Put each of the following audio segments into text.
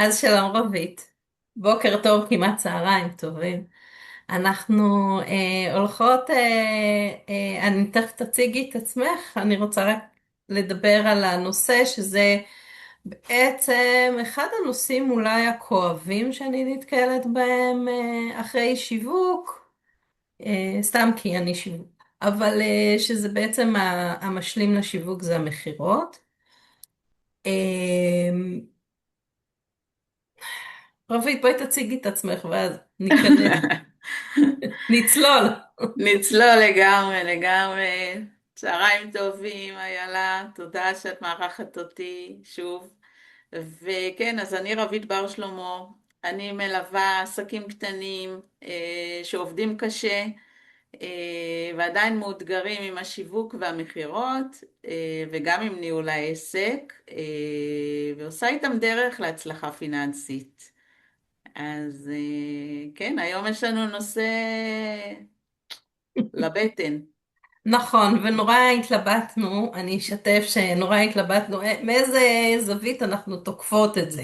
אז שלום רבית, בוקר טוב, כמעט צהריים טובים. אנחנו הולכות, אני תכף תציגי את עצמך, אני רוצה רק לדבר על הנושא שזה בעצם אחד הנושאים אולי הכואבים שאני נתקלת בהם אחרי שיווק, סתם כי אני שיווק, אבל שזה בעצם המשלים לשיווק זה המכירות. רבית, בואי תציגי את עצמך ואז ניכנס. נצלול. נצלול לגמרי, לגמרי. צהריים טובים, איילה, תודה שאת מארחת אותי שוב. וכן, אז אני רבית בר שלמה, אני מלווה עסקים קטנים שעובדים קשה ועדיין מאותגרים עם השיווק והמכירות וגם עם ניהול העסק ועושה איתם דרך להצלחה פיננסית. אז כן, היום יש לנו נושא לבטן. נכון, ונורא התלבטנו, אני אשתף שנורא התלבטנו מאיזה זווית אנחנו תוקפות את זה.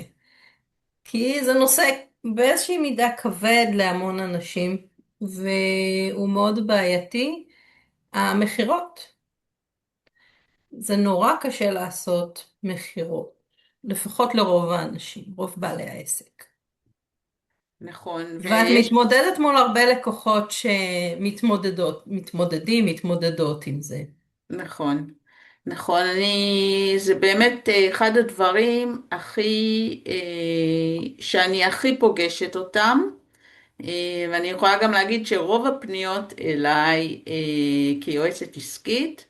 כי זה נושא באיזושהי מידה כבד להמון אנשים, והוא מאוד בעייתי. המכירות, זה נורא קשה לעשות מכירות, לפחות לרוב האנשים, רוב בעלי העסק. נכון, ואת מתמודדת מול הרבה לקוחות מתמודדות עם זה. נכון, נכון, זה באמת אחד הדברים שאני הכי פוגשת אותם, ואני יכולה גם להגיד שרוב הפניות אליי כיועצת עסקית,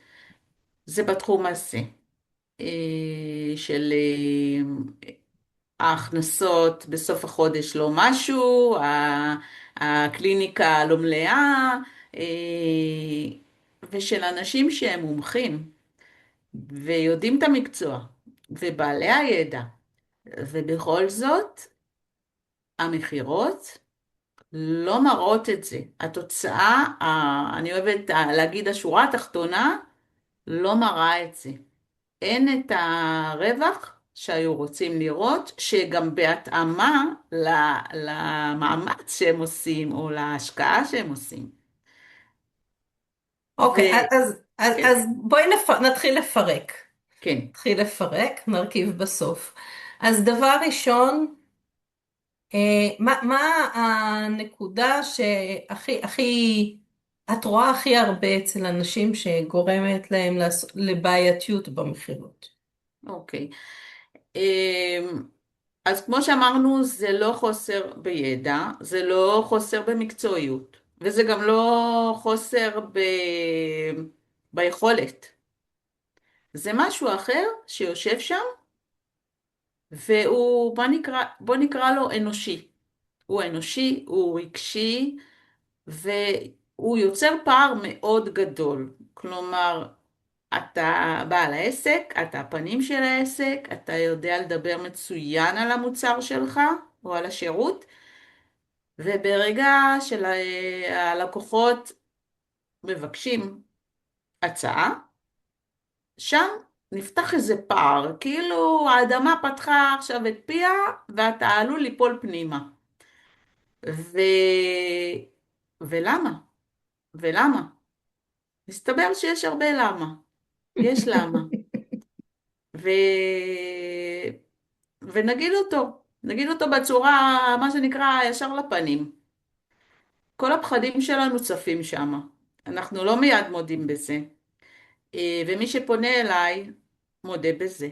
זה בתחום הזה, של ההכנסות בסוף החודש לא משהו, הקליניקה לא מלאה, אה, ושל אנשים שהם מומחים ויודעים את המקצוע ובעלי הידע, ובכל זאת המכירות לא מראות את זה. התוצאה, אני אוהבת להגיד השורה התחתונה, לא מראה את זה. אין את הרווח שהיו רוצים לראות, שגם בהתאמה למאמץ שהם עושים או להשקעה שהם עושים. אוקיי, וכן, אז בואי נתחיל לפרק. כן. נתחיל לפרק, נרכיב בסוף. אז דבר ראשון, מה הנקודה את רואה הכי הרבה אצל אנשים שגורמת להם לבעייתיות במכירות? אוקיי. אז כמו שאמרנו, זה לא חוסר בידע, זה לא חוסר במקצועיות, וזה גם לא חוסר ביכולת. זה משהו אחר שיושב שם, והוא, בוא נקרא לו אנושי. הוא אנושי, הוא רגשי, והוא יוצר פער מאוד גדול. כלומר, אתה בעל העסק, אתה הפנים של העסק, אתה יודע לדבר מצוין על המוצר שלך או על השירות, וברגע שהלקוחות מבקשים הצעה, שם נפתח איזה פער, כאילו האדמה פתחה עכשיו את פיה ואתה עלול ליפול פנימה. ו... ולמה? ולמה? מסתבר שיש הרבה למה. יש למה. ו... נגיד אותו בצורה, מה שנקרא, ישר לפנים. כל הפחדים שלנו צפים שם. אנחנו לא מיד מודים בזה. ומי שפונה אליי, מודה בזה.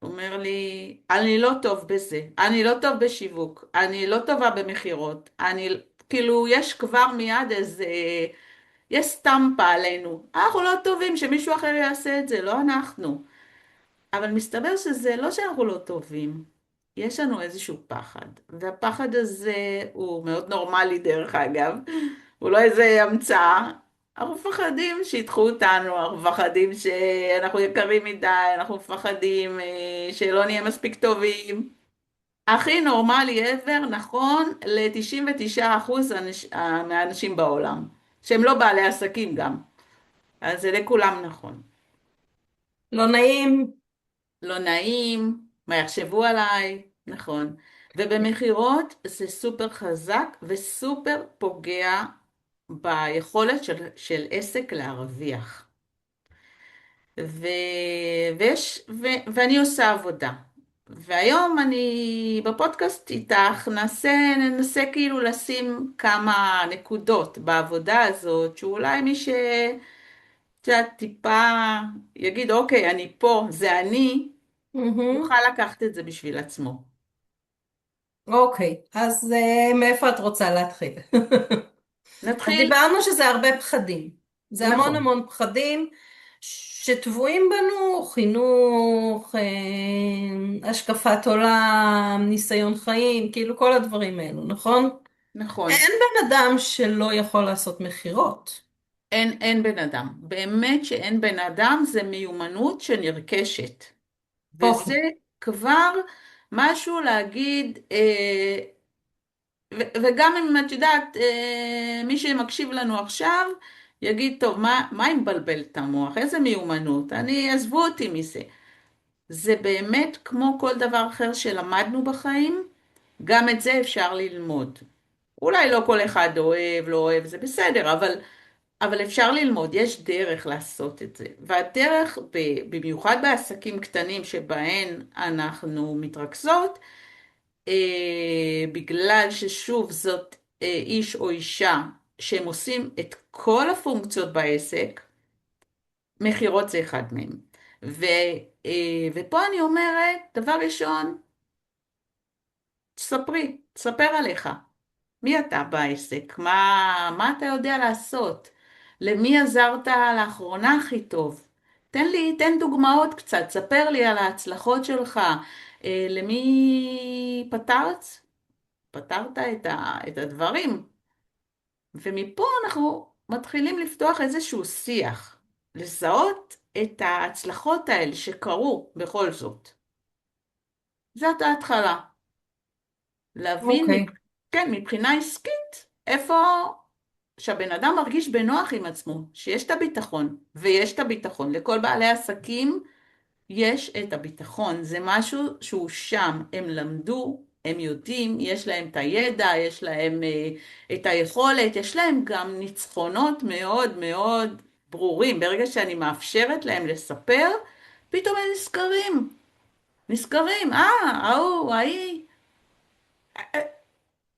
אומר לי, אני לא טוב בזה, אני לא טוב בשיווק, אני לא טובה במכירות, כאילו, יש כבר מיד איזה, יש סטמפה עלינו. אנחנו לא טובים, שמישהו אחר יעשה את זה, לא אנחנו. אבל מסתבר שזה לא שאנחנו לא טובים, יש לנו איזשהו פחד, והפחד הזה הוא מאוד נורמלי דרך אגב, הוא לא איזה המצאה. אנחנו מפחדים שידחו אותנו, אנחנו מפחדים שאנחנו יקרים מדי, אנחנו מפחדים שלא נהיה מספיק טובים. הכי נורמלי ever, נכון ל-99% מהאנשים בעולם, שהם לא בעלי עסקים גם, אז זה לכולם נכון. לא נעים, לא נעים, מה יחשבו עליי, נכון. ובמכירות זה סופר חזק וסופר פוגע ביכולת של עסק להרוויח. ו... ואני עושה עבודה. והיום אני בפודקאסט איתך ננסה כאילו לשים כמה נקודות בעבודה הזאת, שאולי מי את יודעת, טיפה יגיד, אוקיי, אני פה, זה אני, מהמם. יוכל לקחת את זה בשביל עצמו. אוקיי, אז מאיפה את רוצה להתחיל? אז נתחיל? דיברנו שזה הרבה פחדים. זה המון נכון, המון פחדים שטבועים בנו, חינוך, השקפת עולם, ניסיון חיים, כאילו כל הדברים האלו, נכון? נכון. אין בן אדם שלא יכול לעשות מכירות. אין בן אדם. באמת שאין בן אדם, זה מיומנות שנרכשת. וזה אוקיי. כבר משהו להגיד, וגם אם את יודעת, מי שמקשיב לנו עכשיו, יגיד, טוב, מה אם מבלבל את המוח? איזה מיומנות? עזבו אותי מזה. זה באמת כמו כל דבר אחר שלמדנו בחיים, גם את זה אפשר ללמוד. אולי לא כל אחד אוהב, לא אוהב, זה בסדר, אבל אפשר ללמוד, יש דרך לעשות את זה. והדרך, במיוחד בעסקים קטנים שבהן אנחנו מתרכזות, בגלל ששוב זאת איש או אישה שהם עושים את כל הפונקציות בעסק, מכירות זה אחד מהם. ו, ופה אני אומרת, דבר ראשון, תספר עליך. מי אתה בעסק? מה אתה יודע לעשות? למי עזרת לאחרונה הכי טוב? תן דוגמאות קצת, ספר לי על ההצלחות שלך. למי פתרת את הדברים? ומפה אנחנו מתחילים לפתוח איזשהו שיח, לזהות את ההצלחות האלה שקרו בכל זאת. זאת ההתחלה. להבין, אוקיי. כן, מבחינה עסקית, איפה שהבן אדם מרגיש בנוח עם עצמו, שיש את הביטחון, ויש את הביטחון. לכל בעלי עסקים יש את הביטחון, זה משהו שהוא שם, הם למדו, הם יודעים, יש להם את הידע, יש להם את היכולת, יש להם גם ניצחונות מאוד מאוד ברורים. ברגע שאני מאפשרת להם לספר, פתאום הם נזכרים, ההוא, ההיא.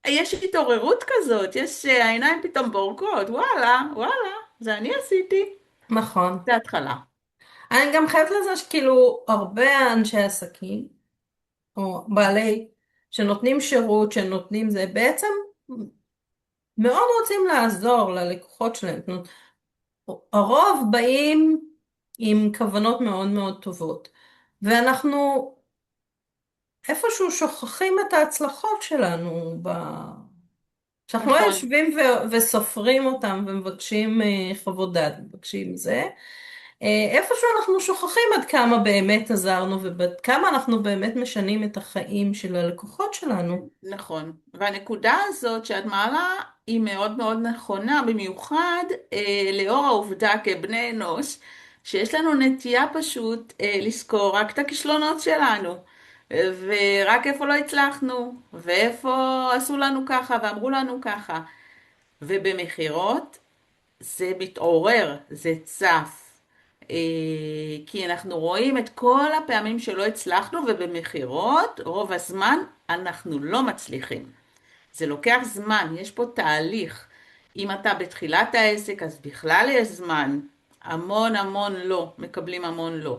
יש התעוררות כזאת, העיניים פתאום בורקות, וואלה, וואלה, זה אני עשיתי. נכון. זה התחלה. אני גם חייבת לזה שכאילו הרבה אנשי עסקים, או בעלי, שנותנים שירות, שנותנים זה, בעצם מאוד רוצים לעזור ללקוחות שלהם. זאת אומרת, הרוב באים עם כוונות מאוד מאוד טובות, ואנחנו איפשהו שוכחים את ההצלחות שלנו, שאנחנו לא נכון, יושבים וסופרים אותם ומבקשים חוות דעת, מבקשים זה. איפשהו אנחנו שוכחים עד כמה באמת עזרנו ועד כמה אנחנו באמת משנים את החיים של הלקוחות שלנו. נכון. והנקודה הזאת שאת מעלה היא מאוד מאוד נכונה, במיוחד לאור העובדה כבני אנוש, שיש לנו נטייה פשוט לזכור רק את הכישלונות שלנו, ורק איפה לא הצלחנו, ואיפה עשו לנו ככה ואמרו לנו ככה. ובמכירות זה מתעורר, זה צף. אה, כי אנחנו רואים את כל הפעמים שלא הצלחנו, ובמכירות, רוב הזמן, אנחנו לא מצליחים. זה לוקח זמן, יש פה תהליך. אם אתה בתחילת העסק, אז בכלל יש זמן. המון המון לא, מקבלים המון לא.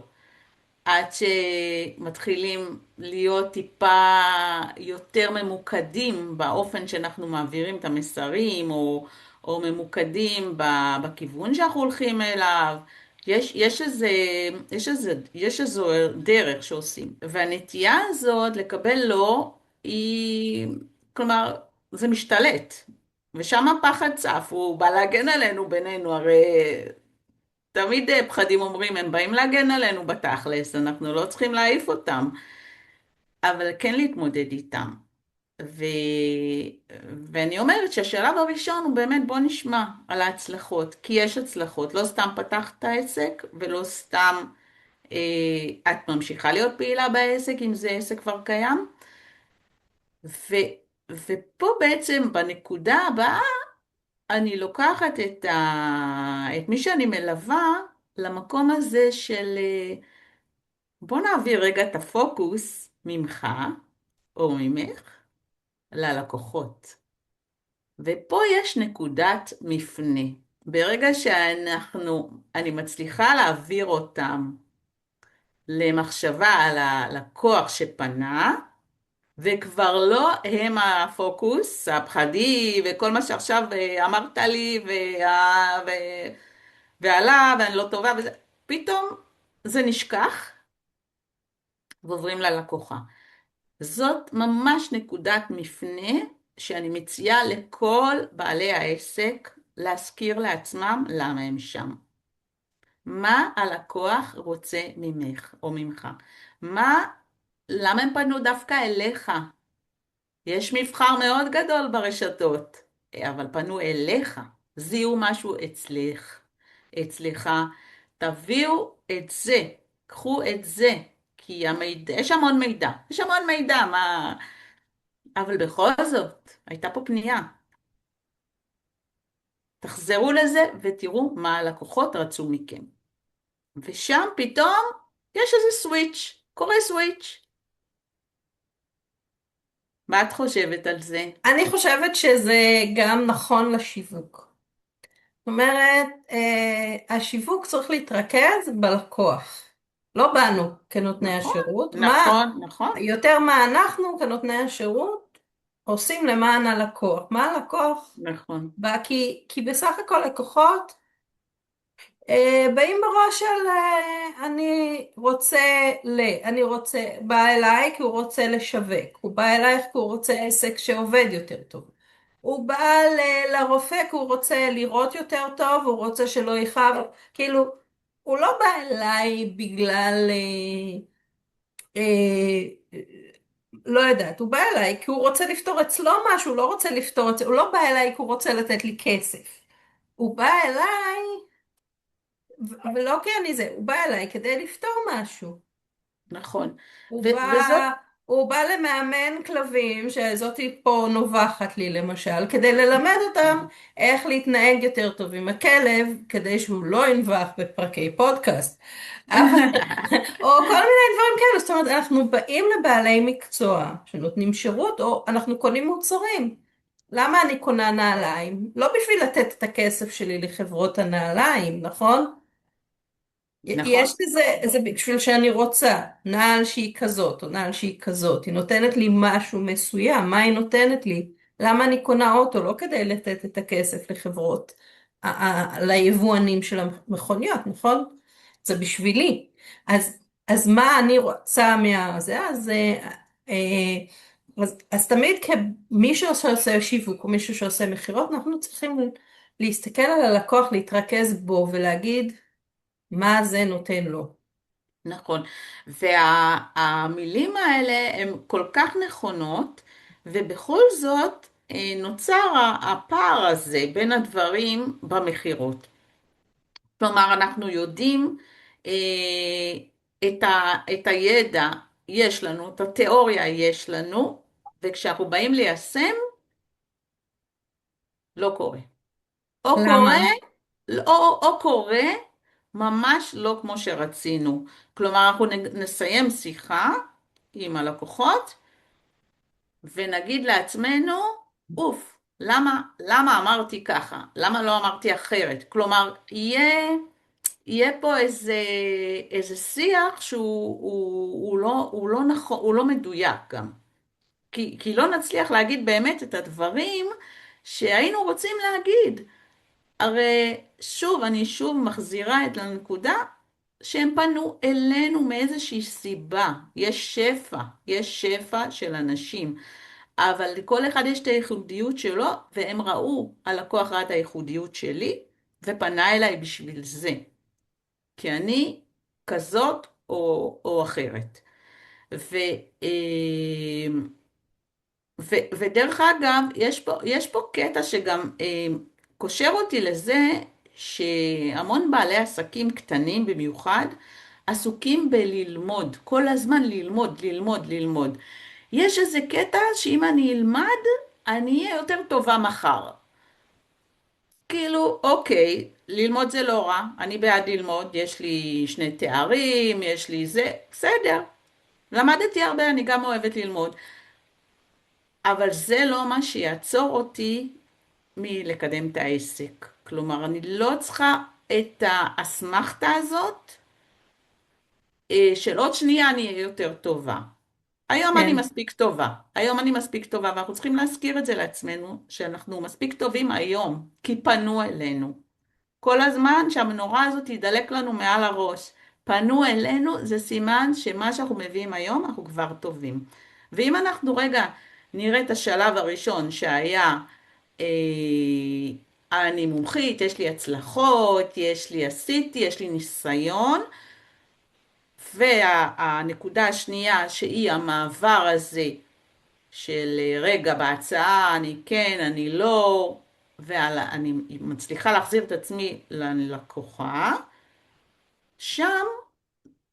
עד שמתחילים להיות טיפה יותר ממוקדים באופן שאנחנו מעבירים את המסרים, או ממוקדים בכיוון שאנחנו הולכים אליו. יש איזו דרך שעושים. והנטייה הזאת לקבל לא, היא, כלומר, זה משתלט. ושם הפחד צף, הוא בא להגן עלינו בינינו, הרי תמיד פחדים אומרים, הם באים להגן עלינו בתכלס, אנחנו לא צריכים להעיף אותם, אבל כן להתמודד איתם. ו... ואני אומרת שהשלב הראשון הוא באמת בוא נשמע על ההצלחות, כי יש הצלחות, לא סתם פתחת עסק ולא סתם את ממשיכה להיות פעילה בעסק אם זה עסק כבר קיים, ו, ופה בעצם בנקודה הבאה אני לוקחת את מי שאני מלווה למקום הזה של בוא נעביר רגע את הפוקוס ממך או ממך ללקוחות. ופה יש נקודת מפנה. ברגע אני מצליחה להעביר אותם למחשבה על הלקוח שפנה, וכבר לא הם הפוקוס, הפחדי וכל מה שעכשיו אמרת לי ועלה ואני לא טובה וזה, פתאום זה נשכח ועוברים ללקוחה. זאת ממש נקודת מפנה שאני מציעה לכל בעלי העסק להזכיר לעצמם למה הם שם. מה הלקוח רוצה ממך או ממך? מה, למה הם פנו דווקא אליך? יש מבחר מאוד גדול ברשתות, אבל פנו אליך, זיהו משהו אצלך, אצלך, תביאו את זה, קחו את זה, כי המידע, יש המון מידע, יש המון מידע, מה... אבל בכל זאת, הייתה פה פנייה. תחזרו לזה ותראו מה הלקוחות רצו מכם. ושם פתאום יש איזה סוויץ', קורה סוויץ'. מה את חושבת על זה? אני חושבת שזה גם נכון לשיווק. זאת אומרת, השיווק צריך להתרכז בלקוח, לא בנו כנותני נכון, השירות. נכון, נכון, יותר מה אנחנו כנותני השירות עושים למען הלקוח. מה הלקוח נכון, בא? כי בסך הכל לקוחות באים בראש של אני רוצה, בא אליי כי הוא רוצה לשווק, הוא בא אלייך כי הוא רוצה עסק שעובד יותר טוב. הוא בא לרופא כי הוא רוצה לראות יותר טוב, הוא רוצה שלא יכאב, כאילו, הוא לא בא אליי בגלל, אה, לא יודעת, הוא בא אליי כי הוא רוצה לפתור אצלו משהו, הוא לא רוצה לפתור הוא לא בא אליי כי הוא רוצה לתת לי כסף. הוא בא אליי ולא כי אני זה, הוא בא אליי כדי לפתור משהו. נכון. הוא וזאת, בא, הוא בא למאמן כלבים, שזאתי פה נובחת לי למשל, כדי ללמד אותם איך להתנהג יותר טוב עם הכלב, כדי שהוא לא ינבח בפרקי פודקאסט. אבל, או כל מיני דברים כאלה, זאת אומרת, אנחנו באים לבעלי מקצוע שנותנים שירות, או אנחנו קונים מוצרים. למה אני קונה נעליים? לא בשביל לתת את הכסף שלי לחברות הנעליים, נכון? נכון, יש לזה, זה בשביל שאני רוצה, נעל שהיא כזאת, או נעל שהיא כזאת, היא נותנת לי משהו מסוים, מה היא נותנת לי? למה אני קונה אוטו? לא כדי לתת את הכסף לחברות, ליבואנים של המכוניות, נכון? זה בשבילי. אז מה אני רוצה מהזה? אה, אז תמיד כמישהו שעושה שיווק, או מישהו שעושה מכירות, אנחנו צריכים להסתכל על הלקוח, להתרכז בו ולהגיד, מה זה נותן לו. נכון. והמילים האלה הן כל כך נכונות, ובכל זאת נוצר הפער הזה בין הדברים במכירות. כלומר, אנחנו יודעים אה, את הידע יש לנו, את התיאוריה יש לנו, וכשאנחנו באים ליישם, לא קורה. או קורה, למה? או קורה ממש לא כמו שרצינו. כלומר, אנחנו נסיים שיחה עם הלקוחות ונגיד לעצמנו, אוף, למה אמרתי ככה? למה לא אמרתי אחרת? כלומר, יהיה פה איזה שיח הוא לא נכון, הוא לא מדויק גם. כי לא נצליח להגיד באמת את הדברים שהיינו רוצים להגיד. הרי שוב, אני שוב מחזירה את הנקודה שהם פנו אלינו מאיזושהי סיבה. יש שפע של אנשים, אבל לכל אחד יש את הייחודיות שלו, והם ראו, הלקוח ראה את הייחודיות שלי, ופנה אליי בשביל זה. כי אני כזאת או אחרת. ו, אה, ודרך אגב, יש פה קטע שגם קושר אותי לזה שהמון בעלי עסקים קטנים במיוחד עסוקים בללמוד, כל הזמן ללמוד, ללמוד, ללמוד. יש איזה קטע שאם אני אלמד, אני אהיה יותר טובה מחר. כאילו, אוקיי, ללמוד זה לא רע, אני בעד ללמוד, יש לי 2 תארים, יש לי זה, בסדר. למדתי הרבה, אני גם אוהבת ללמוד, אבל זה לא מה שיעצור אותי מלקדם את העסק. כלומר, אני לא צריכה את האסמכתה הזאת, של עוד שנייה אני אהיה יותר טובה. היום אני כן. מספיק טובה. היום אני מספיק טובה, ואנחנו צריכים להזכיר את זה לעצמנו, שאנחנו מספיק טובים היום, כי פנו אלינו. כל הזמן שהמנורה הזאת תדלק לנו מעל הראש. פנו אלינו, זה סימן שמה שאנחנו מביאים היום, אנחנו כבר טובים. ואם אנחנו רגע נראה את השלב הראשון שהיה, אה, אני מומחית, יש לי הצלחות, עשיתי, יש לי ניסיון, והנקודה השנייה שהיא המעבר הזה של רגע בהצעה, אני כן, אני לא, ואני מצליחה להחזיר את עצמי ללקוחה, שם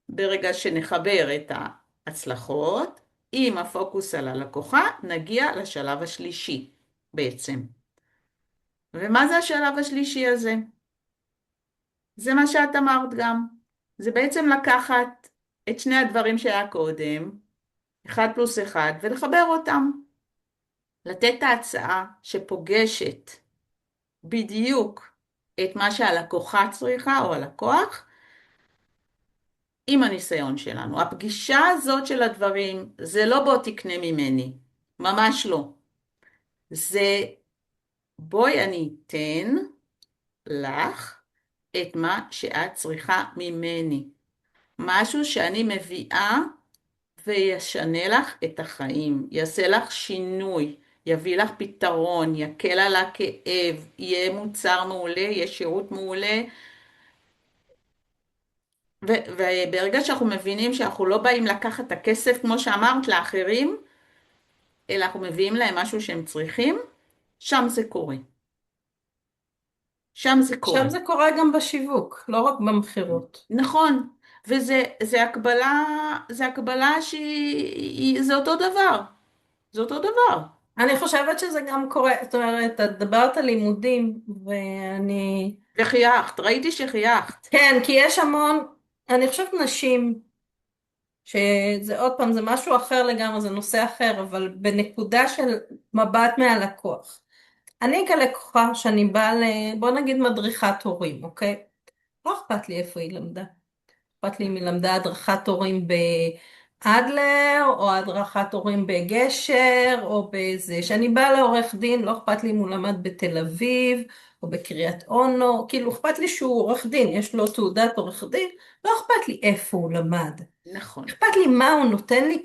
ברגע שנחבר את ההצלחות עם הפוקוס על הלקוחה, נגיע לשלב השלישי בעצם. ומה זה השלב השלישי הזה? זה מה שאת אמרת גם. זה בעצם לקחת את שני הדברים שהיה קודם, 1+1, ולחבר אותם. לתת את ההצעה שפוגשת בדיוק את מה שהלקוחה צריכה או הלקוח עם הניסיון שלנו. הפגישה הזאת של הדברים זה לא בוא תקנה ממני, ממש לא. זה בואי אני אתן לך את מה שאת צריכה ממני. משהו שאני מביאה וישנה לך את החיים, יעשה לך שינוי, יביא לך פתרון, יקל על הכאב, יהיה מוצר מעולה, יהיה שירות מעולה, וברגע שאנחנו מבינים שאנחנו לא באים לקחת את הכסף, כמו שאמרת, לאחרים, אלא אנחנו מביאים להם משהו שהם צריכים, שם זה קורה. שם זה קורה. עכשיו זה קורה גם בשיווק, לא רק במכירות. נכון, זה הקבלה זה אותו דבר. זה אותו דבר. אני חושבת שזה גם קורה, זאת אומרת, את דיברת על לימודים, ואני... וחייכת, ראיתי שחייכת. כן, כי יש המון, אני חושבת נשים, שזה עוד פעם, זה משהו אחר לגמרי, זה נושא אחר, אבל בנקודה של מבט מהלקוח. אני כלקוחה שאני באה בוא נגיד מדריכת הורים, אוקיי? לא אכפת לי איפה היא למדה. אכפת לי אם היא למדה הדרכת הורים באדלר, או הדרכת הורים בגשר, או באיזה, שאני באה לעורך דין, לא אכפת לי אם הוא למד בתל אביב, או בקריית אונו, כאילו אכפת לי שהוא עורך דין, יש לו תעודת עורך דין, לא אכפת לי איפה הוא למד. נכון, אכפת לי מה הוא נותן לי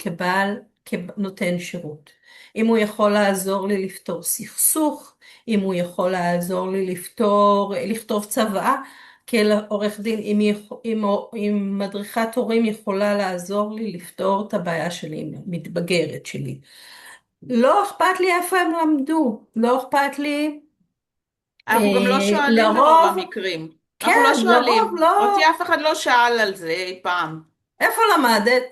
כנותן שירות. אם הוא יכול לעזור לי לפתור סכסוך, אם הוא יכול לעזור לי לכתוב צוואה, כעורך דין, אם מדריכת הורים יכולה לעזור לי לפתור את הבעיה שלי עם המתבגרת שלי. לא אכפת לי איפה הם למדו, לא אכפת לי, אנחנו גם לא שואלים ברוב לרוב, המקרים. אנחנו לא כן, לרוב שואלים. לא, אותי אף אחד לא שאל על זה אי פעם. איפה למדת?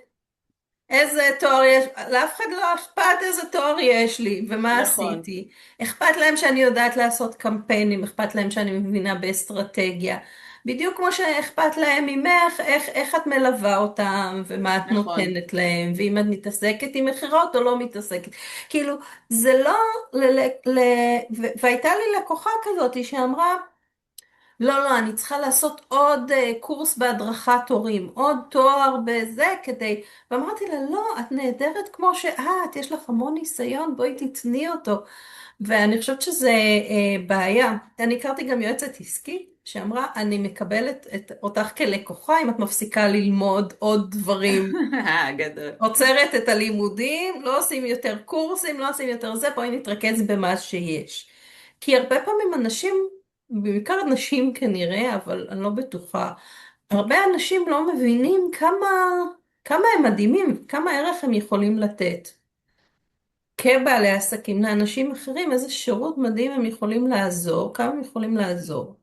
איזה תואר יש, לאף אחד לא אכפת איזה תואר יש לי ומה נכון, עשיתי. אכפת להם שאני יודעת לעשות קמפיינים, אכפת להם שאני מבינה באסטרטגיה. בדיוק כמו שאכפת להם ממך, איך את מלווה אותם ומה את נכון. נותנת להם, ואם את מתעסקת עם מכירות או לא מתעסקת. כאילו, זה לא, והייתה לי לקוחה כזאת שאמרה, לא, לא, אני צריכה לעשות עוד קורס בהדרכת הורים, עוד תואר בזה כדי... ואמרתי לה, לא, את נהדרת כמו שאת, יש לך המון ניסיון, בואי תתני אותו. ואני חושבת שזה בעיה. אני הכרתי גם יועצת עסקית שאמרה, אני מקבלת אותך כלקוחה אם את מפסיקה ללמוד עוד דברים. גדול. עוצרת את הלימודים, לא עושים יותר קורסים, לא עושים יותר זה, בואי נתרכז במה שיש. כי הרבה פעמים אנשים, בעיקר נשים כנראה, אבל אני לא בטוחה, הרבה אנשים לא מבינים כמה הם מדהימים, כמה ערך הם יכולים לתת. כבעלי עסקים לאנשים אחרים, איזה שירות מדהים הם יכולים לעזור, כמה הם יכולים לעזור.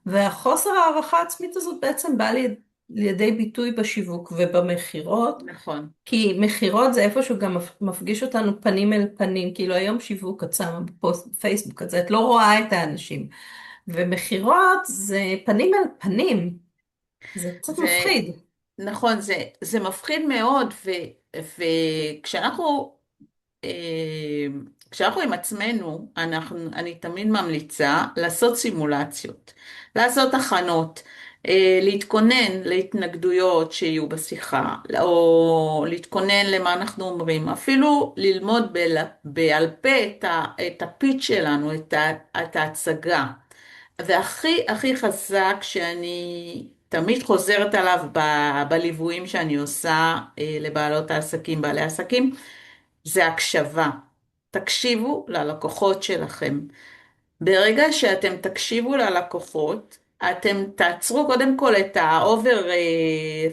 והחוסר הערכה העצמית הזאת בעצם באה לי, לידי ביטוי בשיווק ובמכירות, נכון. כי מכירות זה איפשהו גם מפגיש אותנו פנים אל פנים, כאילו היום שיווק את שמה בפוסט בפייסבוק, אז את לא רואה את האנשים, ומכירות זה פנים אל פנים, זה קצת זה מפחיד. נכון, זה מפחיד מאוד, וכשאנחנו אה, כשאנחנו עם עצמנו, אני תמיד ממליצה לעשות סימולציות, לעשות הכנות, להתכונן להתנגדויות שיהיו בשיחה, או להתכונן למה אנחנו אומרים, אפילו ללמוד בעל פה את הפיץ' שלנו, את ההצגה. והכי הכי חזק שאני תמיד חוזרת עליו בליוויים שאני עושה לבעלות העסקים, בעלי העסקים, זה הקשבה. תקשיבו ללקוחות שלכם. ברגע שאתם תקשיבו ללקוחות, אתם תעצרו קודם כל את ה-over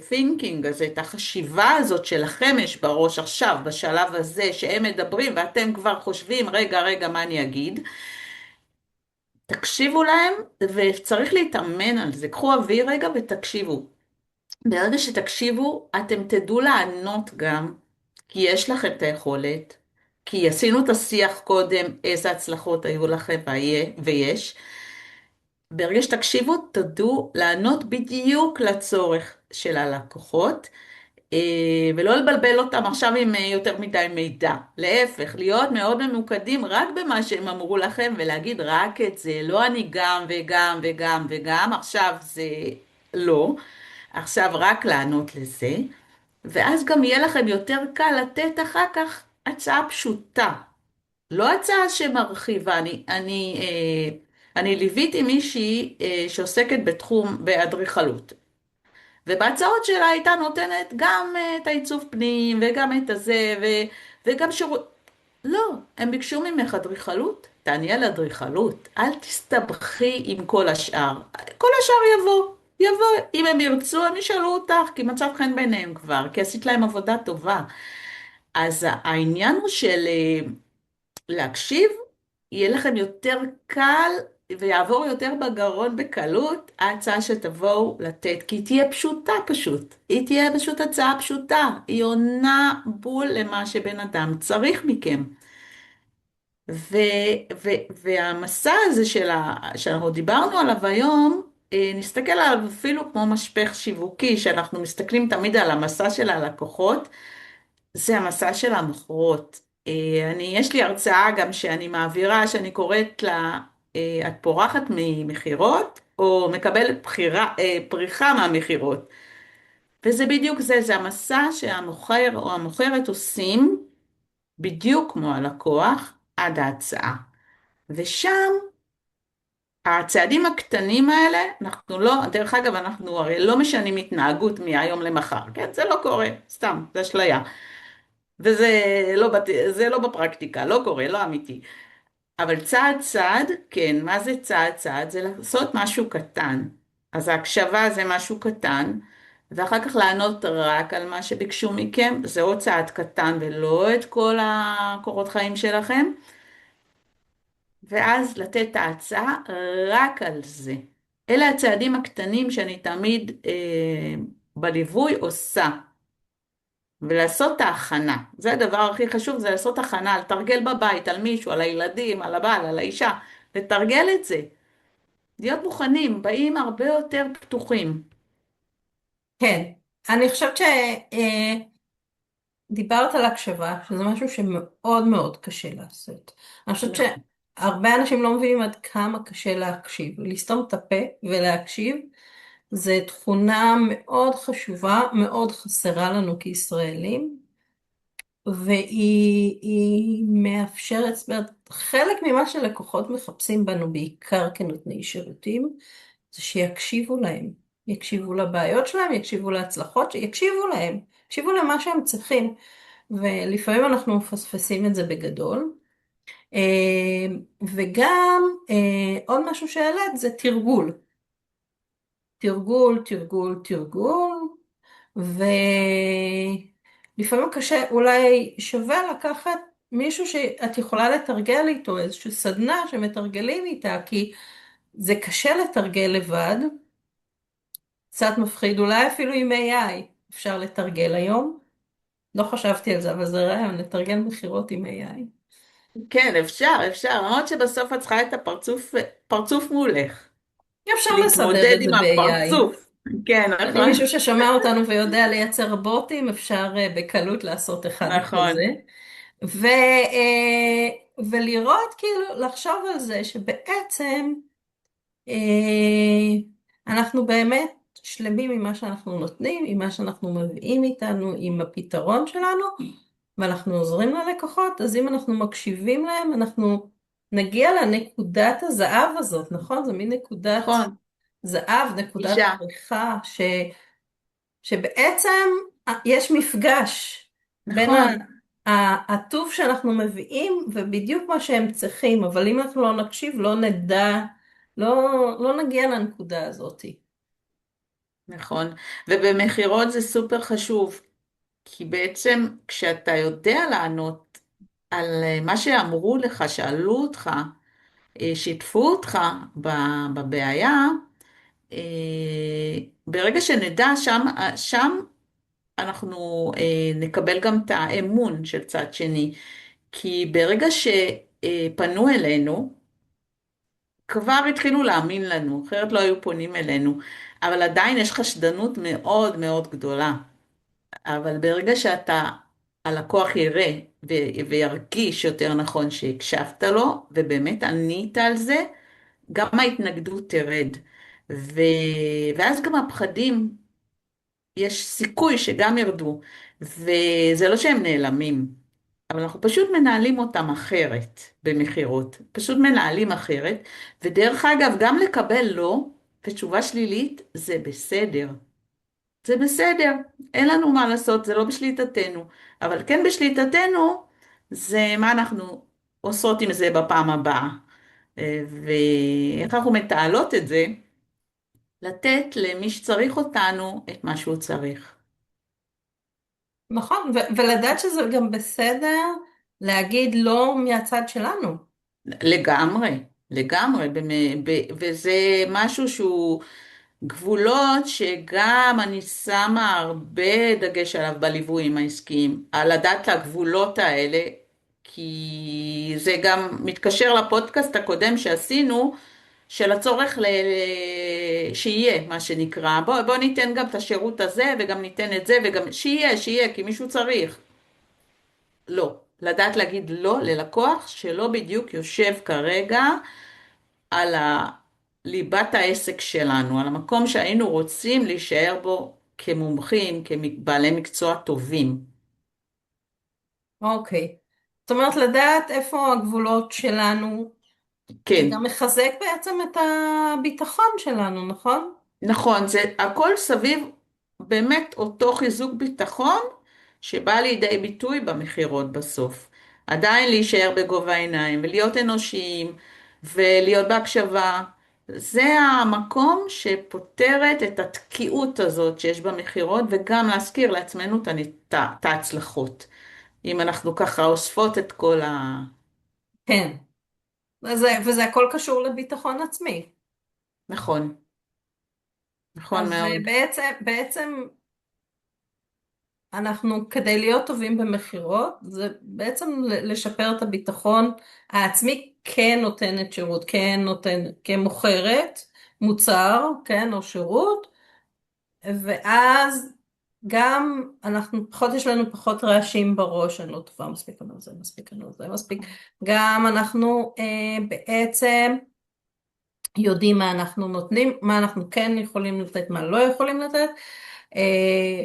thinking הזה, את החשיבה הזאת שלכם יש בראש עכשיו, בשלב הזה שהם מדברים ואתם כבר חושבים, רגע, רגע, מה אני אגיד? תקשיבו להם, וצריך להתאמן על זה. קחו אוויר רגע ותקשיבו. ברגע שתקשיבו, אתם תדעו לענות גם, כי יש לכם את היכולת, כי עשינו את השיח קודם, איזה הצלחות היו לכם ויש. ברגע שתקשיבו, תדעו לענות בדיוק לצורך של הלקוחות, ולא לבלבל אותם עכשיו עם יותר מדי מידע. להפך, להיות מאוד ממוקדים רק במה שהם אמרו לכם, ולהגיד רק את זה, לא אני גם וגם וגם וגם, עכשיו זה לא. עכשיו רק לענות לזה, ואז גם יהיה לכם יותר קל לתת אחר כך הצעה פשוטה, לא הצעה שמרחיבה. אני ליוויתי מישהי שעוסקת בתחום באדריכלות, ובהצעות שלה הייתה נותנת גם את העיצוב פנים וגם את הזה וגם שירות. לא, הם ביקשו ממך אדריכלות, תעני על אדריכלות, אל תסתבכי עם כל השאר. כל השאר יבוא, אם הם ירצו הם ישאלו אותך, כי מצב חן ביניהם כבר, כי עשית להם עבודה טובה. אז העניין הוא של להקשיב, יהיה לכם יותר קל ויעבור יותר בגרון בקלות ההצעה שתבואו לתת, כי היא תהיה פשוטה פשוט. היא תהיה פשוט הצעה פשוטה, היא עונה בול למה שבן אדם צריך מכם. ו, והמסע הזה שאנחנו דיברנו עליו היום, נסתכל עליו אפילו כמו משפך שיווקי, שאנחנו מסתכלים תמיד על המסע של הלקוחות, זה המסע של המוכרות. יש לי הרצאה גם שאני מעבירה, שאני קוראת לה, את פורחת ממכירות, או מקבלת פריחה מהמכירות. וזה בדיוק זה, זה המסע שהמוכר או המוכרת עושים, בדיוק כמו הלקוח, עד ההצעה. ושם, הצעדים הקטנים האלה, אנחנו לא, דרך אגב, אנחנו הרי לא משנים התנהגות מהיום למחר, כן? זה לא קורה, סתם, זה אשליה. וזה לא, זה לא בפרקטיקה, לא קורה, לא אמיתי. אבל צעד צעד, כן, מה זה צעד צעד? זה לעשות משהו קטן. אז ההקשבה זה משהו קטן, ואחר כך לענות רק על מה שביקשו מכם, זה עוד צעד קטן ולא את כל הקורות חיים שלכם, ואז לתת את ההצעה רק על זה. אלה הצעדים הקטנים שאני תמיד בליווי עושה. ולעשות את ההכנה. זה הדבר הכי חשוב, זה לעשות הכנה, לתרגל בבית, על מישהו, על הילדים, על הבעל, על האישה, לתרגל את זה. להיות מוכנים, באים הרבה יותר פתוחים. כן, אני חושבת שדיברת על הקשבה, שזה משהו שמאוד מאוד קשה לעשות. אני חושבת נכון. שהרבה אנשים לא מבינים עד כמה קשה להקשיב. לסתום את הפה ולהקשיב, זה תכונה מאוד חשובה, מאוד חסרה לנו כישראלים. והיא מאפשרת, זאת אומרת, חלק ממה שלקוחות מחפשים בנו, בעיקר כנותני שירותים, זה שיקשיבו להם. יקשיבו לבעיות שלהם, יקשיבו להצלחות, יקשיבו להם, יקשיבו למה שהם צריכים. ולפעמים אנחנו מפספסים את זה בגדול. וגם עוד משהו שהעלית זה תרגול. תרגול, תרגול, תרגול. ולפעמים קשה, אולי שווה לקחת מישהו שאת יכולה לתרגל איתו, איזושהי סדנה שמתרגלים איתה, כי זה קשה לתרגל לבד, קצת מפחיד, אולי אפילו עם AI אפשר לתרגל היום. לא חשבתי על זה, אבל זה רעיון, לתרגל מכירות עם AI. כן, אפשר, למרות שבסוף את צריכה את פרצוף מולך, אפשר לסדר להתמודד את זה עם ב-AI. הפרצוף. כן, אני נכון, מישהו ששומע אותנו ויודע לייצר בוטים, אפשר בקלות לעשות אחד כזה. נכון, ו, ולראות, כאילו, לחשוב על זה שבעצם אנחנו באמת שלמים עם מה שאנחנו נותנים, עם מה שאנחנו מביאים איתנו, עם הפתרון שלנו, ואנחנו עוזרים ללקוחות, אז אם אנחנו מקשיבים להם, אנחנו נגיע לנקודת הזהב הזאת, נכון? זה מין נקודת נכון, זהב, נקודת אישה, פריחה, שבעצם יש מפגש בין נכון, הטוב שאנחנו מביאים ובדיוק מה שהם צריכים, אבל אם אנחנו לא נקשיב, לא נדע, לא, לא נגיע לנקודה הזאת. נכון. ובמכירות זה סופר חשוב, כי בעצם כשאתה יודע לענות על מה שאמרו לך, שאלו אותך, שיתפו אותך בבעיה, אה, ברגע שנדע שם אנחנו נקבל גם את האמון של צד שני. כי ברגע שפנו אלינו, כבר התחילו להאמין לנו, אחרת לא היו פונים אלינו. אבל עדיין יש חשדנות מאוד מאוד גדולה. אבל ברגע שאתה, הלקוח יראה וירגיש יותר נכון שהקשבת לו, ובאמת ענית על זה, גם ההתנגדות תרד. ו... ואז גם הפחדים, יש סיכוי שגם ירדו. וזה לא שהם נעלמים, אבל אנחנו פשוט מנהלים אותם אחרת במכירות. פשוט מנהלים אחרת. ודרך אגב, גם לקבל לא ותשובה שלילית, זה בסדר. זה בסדר, אין לנו מה לעשות, זה לא בשליטתנו. אבל כן בשליטתנו, זה מה אנחנו עושות עם זה בפעם הבאה. ואיך אנחנו מתעלות את זה, לתת למי שצריך אותנו את מה שהוא צריך. נכון, ולדעת שזה גם בסדר להגיד לא מהצד שלנו. לגמרי, לגמרי, וזה משהו שהוא גבולות שגם אני שמה הרבה דגש עליו בליוויים העסקיים, על לדעת הגבולות האלה, כי זה גם מתקשר לפודקאסט הקודם שעשינו, של הצורך שיהיה, מה שנקרא. בוא ניתן גם את השירות הזה, וגם ניתן את זה, וגם שיהיה, כי מישהו צריך. לא. לדעת להגיד לא ללקוח שלא בדיוק יושב כרגע על ליבת העסק שלנו, על המקום שהיינו רוצים להישאר בו כמומחים, כבעלי מקצוע טובים. אוקיי. זאת אומרת, לדעת איפה הגבולות שלנו, זה כן, גם מחזק בעצם את הביטחון שלנו, נכון? נכון, זה הכל סביב באמת אותו חיזוק ביטחון שבא לידי ביטוי במכירות בסוף. עדיין להישאר בגובה העיניים ולהיות אנושיים ולהיות בהקשבה. זה המקום שפותרת את התקיעות הזאת שיש במכירות וגם להזכיר לעצמנו את ההצלחות. אם אנחנו ככה אוספות את כל כן. וזה הכל קשור לביטחון עצמי. נכון, נכון אז מאוד. בעצם אנחנו, כדי להיות טובים במכירות, זה בעצם לשפר את הביטחון העצמי, כן נותנת שירות, כמוכרת מוצר, כן, או שירות, ואז גם יש לנו פחות רעשים בראש, אני לא טובה מספיק, אני לא זה מספיק, אני לא זה מספיק, גם אנחנו בעצם יודעים מה אנחנו נותנים, מה אנחנו כן יכולים לתת, מה לא יכולים לתת. אה,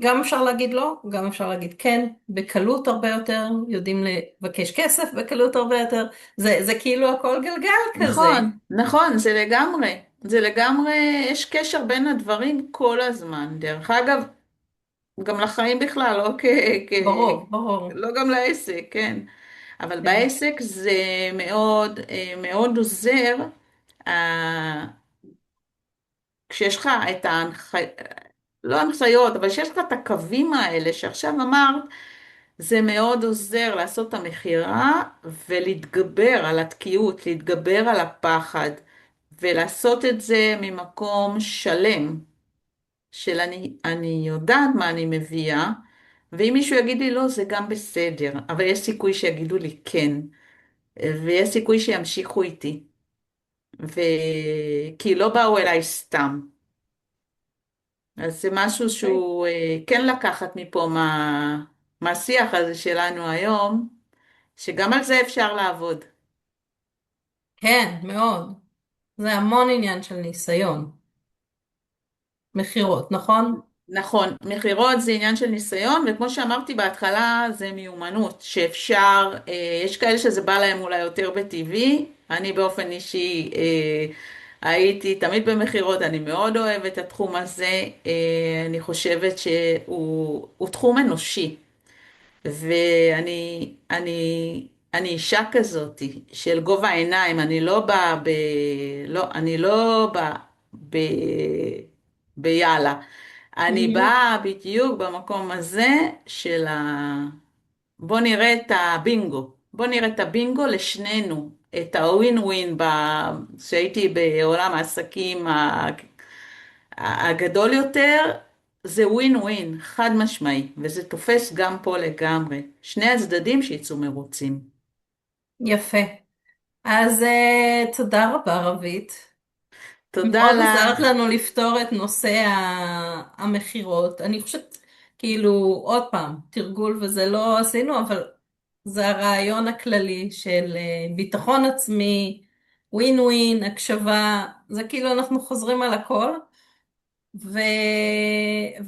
גם אפשר להגיד לא, גם אפשר להגיד כן, בקלות הרבה יותר, יודעים לבקש כסף בקלות הרבה יותר, זה כאילו הכל גלגל כזה. נכון, נכון, זה לגמרי, יש קשר בין הדברים כל הזמן. דרך אגב, גם לחיים בכלל, כ... ברור, ברור. לא גם לעסק, כן. אבל כן. בעסק זה מאוד, מאוד עוזר, כשיש לך את לא הנחיות, אבל כשיש לך את הקווים האלה שעכשיו אמרת, זה מאוד עוזר לעשות את המכירה ולהתגבר על התקיעות, להתגבר על הפחד ולעשות את זה ממקום שלם. של אני יודעת מה אני מביאה, ואם מישהו יגיד לי לא, זה גם בסדר, אבל יש סיכוי שיגידו לי כן, ויש סיכוי שימשיכו איתי, ו... כי לא באו אליי סתם. אז זה משהו אוקיי. שהוא כן לקחת מפה מהשיח הזה שלנו היום, שגם על זה אפשר לעבוד. כן, מאוד. זה המון עניין של ניסיון. מכירות, נכון? נכון, מכירות זה עניין של ניסיון, וכמו שאמרתי בהתחלה, זה מיומנות שאפשר, יש כאלה שזה בא להם אולי יותר בטבעי, אני באופן אישי הייתי תמיד במכירות, אני מאוד אוהבת את התחום הזה, אני חושבת שהוא תחום אנושי. ואני אישה כזאת של גובה העיניים, אני לא באה לא, אני לא באה ב, ביאללה. אני Mhm. באה בדיוק במקום הזה של בוא נראה את הבינגו. בוא נראה את הבינגו לשנינו. את הווין ווין שהייתי בעולם העסקים הגדול יותר, זה ווין ווין, חד משמעי, וזה תופס גם פה לגמרי. שני הצדדים שיצאו מרוצים. יפה. אז תודה רבה, רבית. תודה מאוד עזרת לך. לנו לפתור את נושא המכירות. אני חושבת, כאילו, עוד פעם, תרגול וזה לא עשינו, אבל זה הרעיון הכללי של ביטחון עצמי, ווין ווין, הקשבה, זה כאילו אנחנו חוזרים על הכל, ו...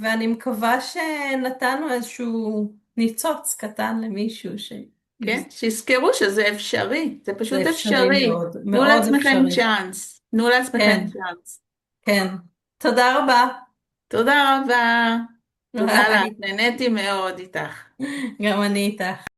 ואני מקווה שנתנו איזשהו ניצוץ קטן למישהו כן, שזה שיזכרו שזה אפשרי, זה פשוט אפשרי אפשרי. מאוד, תנו מאוד לעצמכם אפשרי. צ'אנס. תנו לעצמכם כן, צ'אנס. כן. תודה רבה. תודה רבה. תודה לך, ביי. נהניתי מאוד איתך. גם אני איתך.